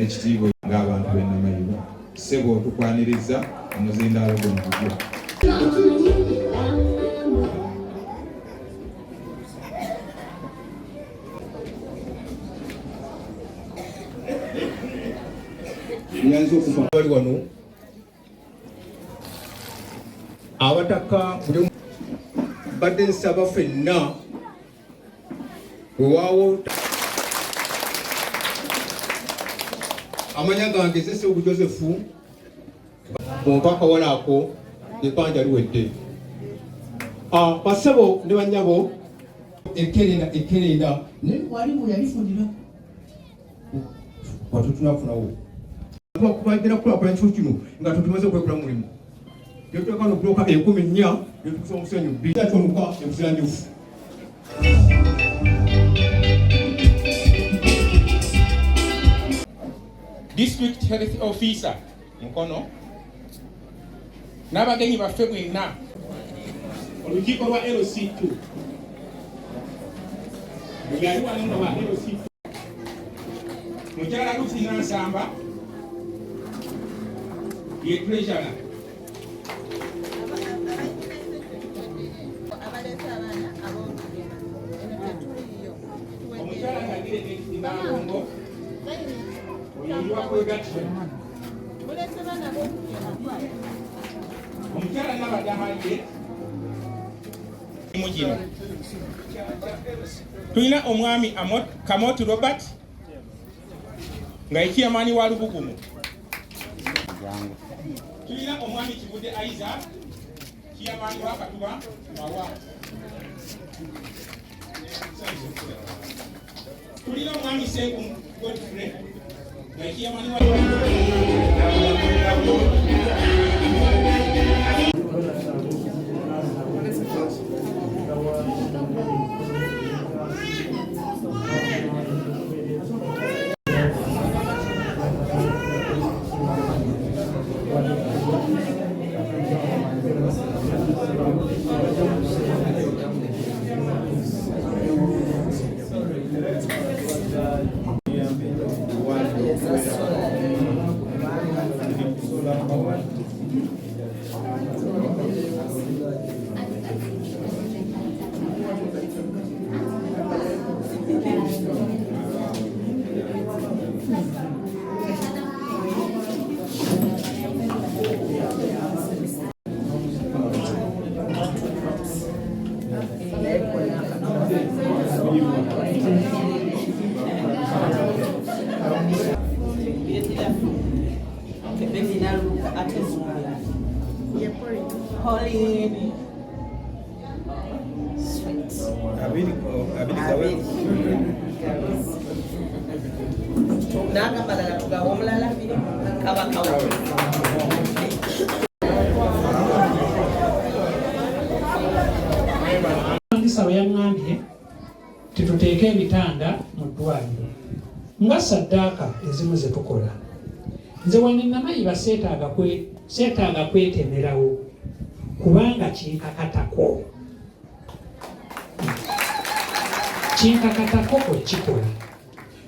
ekitiibwa ng'abantu b'Ennamayiba. Ssebo tukwaniriza omuzindaalo guno gugwo. Nyanza okuva wali wano abataka buli badde nsaba ffenna wewaawo amanya gange Ssebo Josefu bompa akawala ako epanja liwedde. Bassebo ne bannyabo ekerenda naye waliwo yalifundira watutunafunawo kubagira kulakola ekyo kino nga tutumaze okwekola mulimu yotekano okuloka 14 yotukusa omusenyu bitatonuka ebuziranjufu. District Health Officer Mukono n'abagenyi baffe mwenna olukiiko lwa LC2 bweyali wano nga ba LC2 mukyala Lusinga Nsamba ye treasurer omukyala ng'agire ekitindangongo omukyala n'abadahaye mugino tulina omwami Kamotu Robert nga ye chairman wa Lubugumu, tulina omwami Kivudde Isaac chairman wa Katuba Mawa, tulina omwami Sengu Godfrey nga ye chairman wa Yangambye tuteeke ebitanda mu ddwaliro nga saddaaka ezimu ze tukola. Nze wano Ennamayiba seetaaga kwetemerawo kubanga kinkakatako okukikola.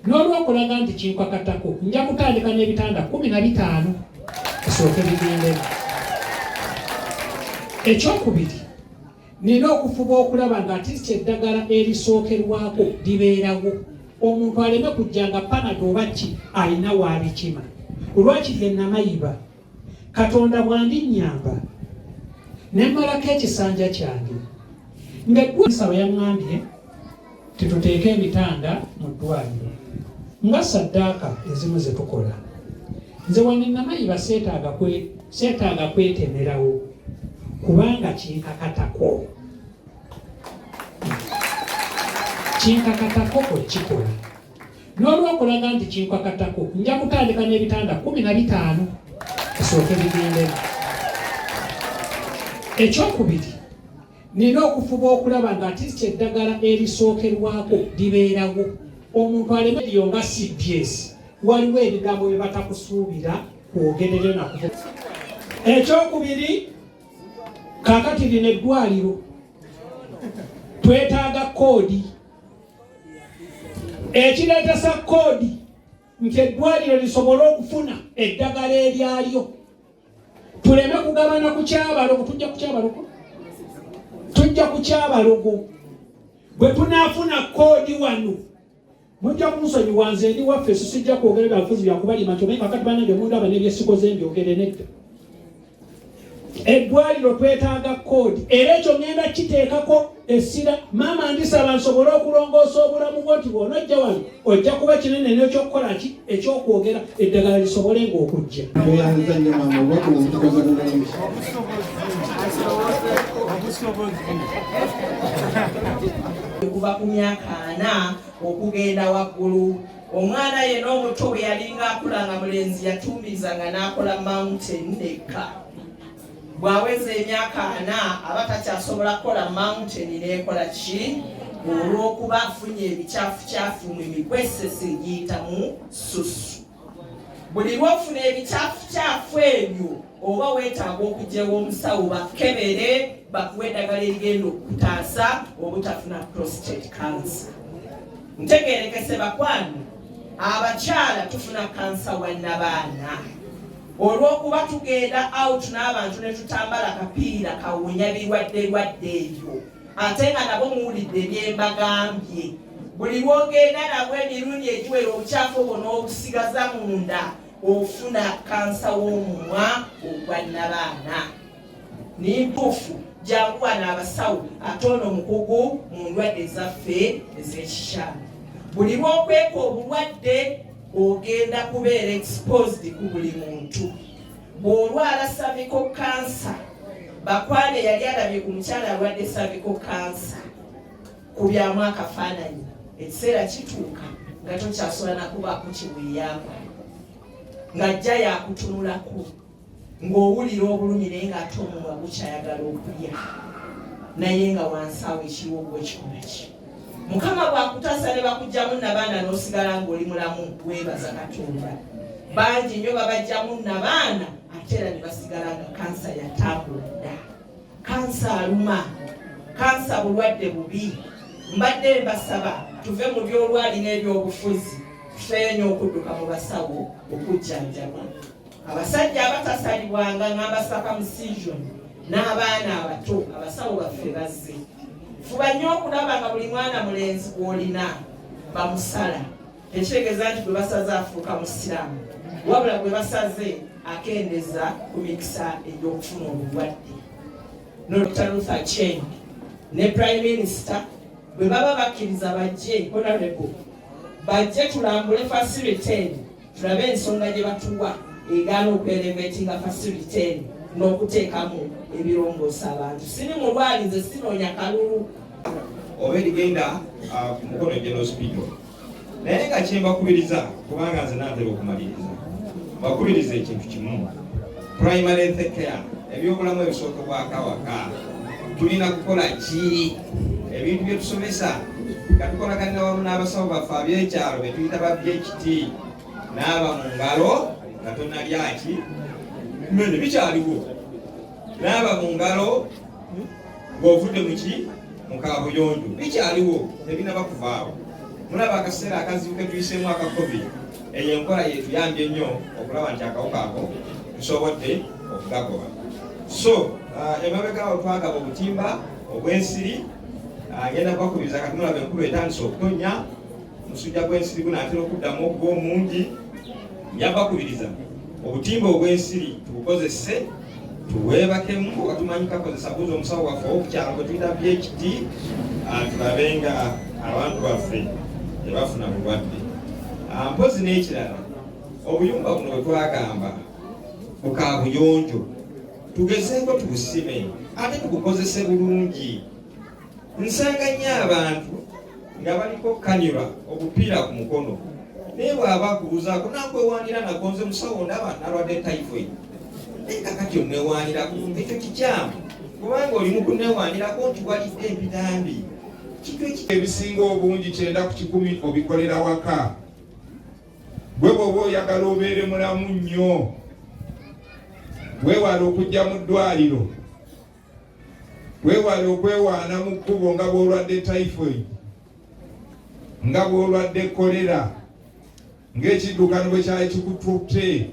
N'olwokulaga nti kinkakatako nja kutandika n'ebitanda 15 esooke bigendera. Ekyokubiri, nina okufuba okulaba nga ati eddagala erisookerwako libeerawo, omuntu aleme kujjanga panado oba ki alina w'abikima. Olwakiri Ennamayiba Katonda bw'andinnyamba ne mmalako ekisanja kyange ng'eggwisa bwe yaŋŋambye tuteeke ebitanda mu ddwaliro nga saddaaka ezimu ze tukola. Nze wano Ennamayiba seetaaga kwetemerawo kubanga kinkakatako okukikola. N'olwokulaga nti kinkakatako nja kutandika n'ebitanda 15 esooke bigendera. Ekyokubiri, nina okufuba okulaba nga ati eddagala erisookerwako libeerawo, omuntu aleme lyonga CPS waliwo ebigambo bye batakusuubira kwogerere nakuvuga. Ekyokubiri, kaakati lino eddwaliro twetaaga koodi. Ekireeta sa koodi nti eddwaliro lisobole okufuna eddagala eryalyo. Tuleme kugabana ku kyabalogo, tujja ku kyabalogo. Tujja ku kyabalogo. Bwe tunaafuna koodi wano, mujja kumusonyiwa nze ndi waffe sijja kwogera byafuzi byakubalima nti omanyi kakati banange mundaba n'ebyesikoze mbyogere nedda. Eddwaliro twetaaga koodi era ekyo ngenda kiteekako essira. Maama ndisaba nsobole okulongoosa obulamu bwo nti bw'onojja wano ojja kuba kinene n'ekyokukola ki ekyokwogera eddagala lisobole ng'okujja. Kuva ku myaka 4 okugenda waggulu. Omwana yenna omuto bwe yalinga akula nga mulenzi yatumbizanga n'akola mountain nekka. Bwaweza emyaka 4 aba takyasobola kukola mountain n'ekola ki? Olw'okuba afunye ebicaafu mu mikwesese giyitamu susu. Buli lw'ofuna ebicaafu ebyo oba weetaaga okugyewo omusawo bakebere bakuwa eddagala erigenda okutaasa obutafuna prostate cancer. Ntegeerekese bakwano, abakyala tufuna kansa wannabaana. Olw'okuba tugenda out n'abantu ne tutambala kapiira kawunya birwadde ebyo. Ate nga nabo muwulidde byembagambye. Buli lw'ogenda nabwo emirundi egiwera obukyafu obwo n'obusigaza munda ofuna kansa w'omumwa ogwannabaana. Nimpuufu jangu wano abasawo ate ono mukugu mu ndwadde ezaffe ez'ekikyala. Buli lw'okweka obulwadde ogenda kubeera exposed ku buli muntu. Bw'olwala cervical cancer, Bakwane yali alabye ku mukyala alwadde cervical cancer kubyamu akafaananyi. Ekiseera kituuka nga tokyasobola nakubaako kiweeyaako, ng'ajja yakutunulako ng'owulira obulumi naye ng'ate omumwa gukyayagala okulya naye nga wansi awo ekiriwo gwe kikola ki? Mukama bw'akutasa ne bakugyamu nabaana n'osigala ng'oli mulamu, weebaza Katonda. Bangi nnyo babajjamu nabaana ate era ne basigala nga kansa yatambula dda. Kansa aluma, kansa bulwadde bubi. Mbadde mbasaba tuve mu byolwali n'ebyobufuzi, tufeeyo nnyo okudduka mu basawo okujjanjabwa. Abasajja abatasalibwanga ng'amba circumcision n'abaana abato, abasawo baffe bazze. Fuba nnyo okulaba nga buli mwana mulenzi gw'olina bamusala. Ekitegeeza nti gwe basaze afuuka musiraamu, wabula gwe basaze akendeza ku mikisa egy'okufuna obulwadde. No Dr. Luther King ne Prime Minister bwe baba bakkiriza bajje honorable bajje tulambule facility tulabe ensonga gye batuwa egaana okwerevetinga facility n'okuteekamu ebirongoosa abantu. Siri mulwalize sinoonya kalulu oba erigenda ku Mukono General Hospital. Naye nga kyembakubiriza kubanga nze nantera okumaliriza, bakubiriza ekintu kimu, primary health care, ebyobulamu ebisookebwako awaka tulina kukola ki? Ebintu bye tusomesa nga tukolaganira wamu n'abasawo baffe ab'ekyalo be tuyita ba BHT n'aba mu ngalo nga tonnalyaki mmere bikyaliwo, n'aba mu ngalo ng'ovudde muki mu kaabuyonjo bikyaliwo, tebinaba kuvaawo. Mulaba akaseera akazibu ke tuyiseemu aka COVID, eyo enkola yetuyambye nnyo okulaba nti akawuka ako tusobodde okugagoba. So emabega awo twagaba obutimba obw'ensiri, agenda kubakubiriza kati mulaba enkuba etandise okutonnya, omusujja gw'ensiri gunaatera okuddamu okuba omungi. Yabakubiriza obutimba obw'ensiri tubukozese, tuweebakemu nga tumanyi kakozesa buuza omusawo waffe ow'okukyalo gwe tuyita BHT, tulabe nga abantu baffe tebafuna bulwadde. Mpozi n'ekirala, obuyumba buno bwe twagamba bukaabuyonjo, tugezeeko tubusime ate tubukozese bulungi. Nsanga nnyo abantu nga baliko kanyura obupiira ku mukono, naye bw'aba akubuzaako nakwewaanira nagonze musawo ndaba nalwadde typhoid. Naye kakati onnewaanirako, ekyo kikyamu kubanga oli mu kunnewaanirako nti walidde empitambi. Ebisinga obungi 9 ku 10 obikolera waka. Gwe bw'oba oyagala obeere mulamu nnyo, weewale okujja mu ddwaliro, weewale okwewaana mu kkubo nga bw'olwadde typhoid, nga bw'olwadde kolera, ng'ekiddukano bwe kyali kikututte.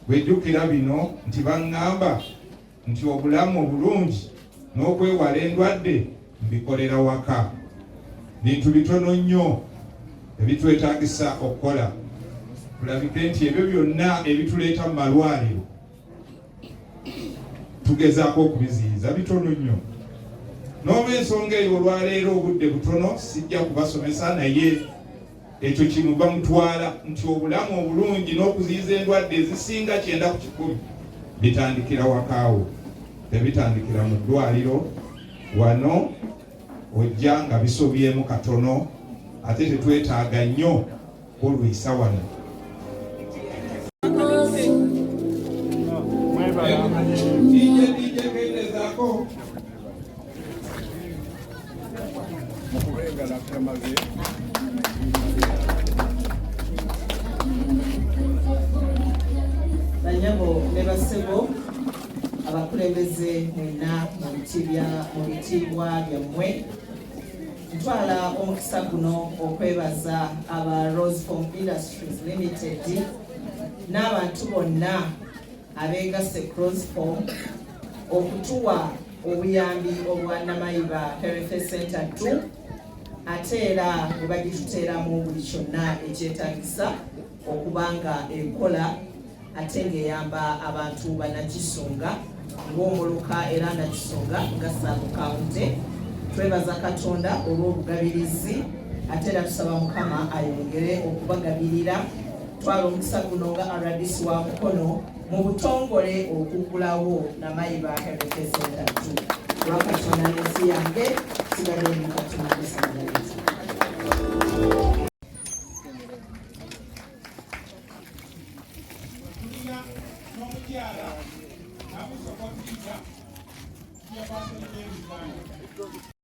Bwejjukira bino nti baŋŋamba nti obulamu obulungi n'okwewala endwadde mbikolera waka. Bintu bitono nnyo ebitwetaagisa okukola. Tulabike nti ebyo byonna ebituleeta mu malwaliro tugezaako okubiziyiza bitono nnyo. N'olw'ensonga eyo olwaleero obudde butono sijja kubasomesa, naye ekyo kimu bamutwala nti obulamu obulungi n'okuziyiza endwadde ezisinga 9 ku 10 bitandikira wakaawo, tebitandikira mu ddwaliro. Wano ojja nga bisobyemu katono, ate tetwetaaga nnyo olwisa wano. Saako banyabo ne basebo abakulembeze mwenna mu bitiibwa byammwe, ntwala omukisa guno okwebaza aba Rose Form Industries Limited n'abantu bonna abeegasse Rose Form okutuwa obuyambi obwa Namayiba Health Center 2, ate era ne bagituteeramu buli kyonna ekyetaagisa okubanga ekola ate ng'eyamba abantu banakisunga ng'omuluka era nakisonga nga Saako County. Twebaza Katonda olw'obugabirizi, ate era tusaba Mukama ayongere okubagabirira. Twala omukisa guno nga RDC wa Mukono mu butongole okugulawo Namayiba Health Center 2. Lwakatonda n'ensi yange sigadde mu Katonda n'esamalayiza. N'omukyala namusokottiza yabaasonyiza ebibanja.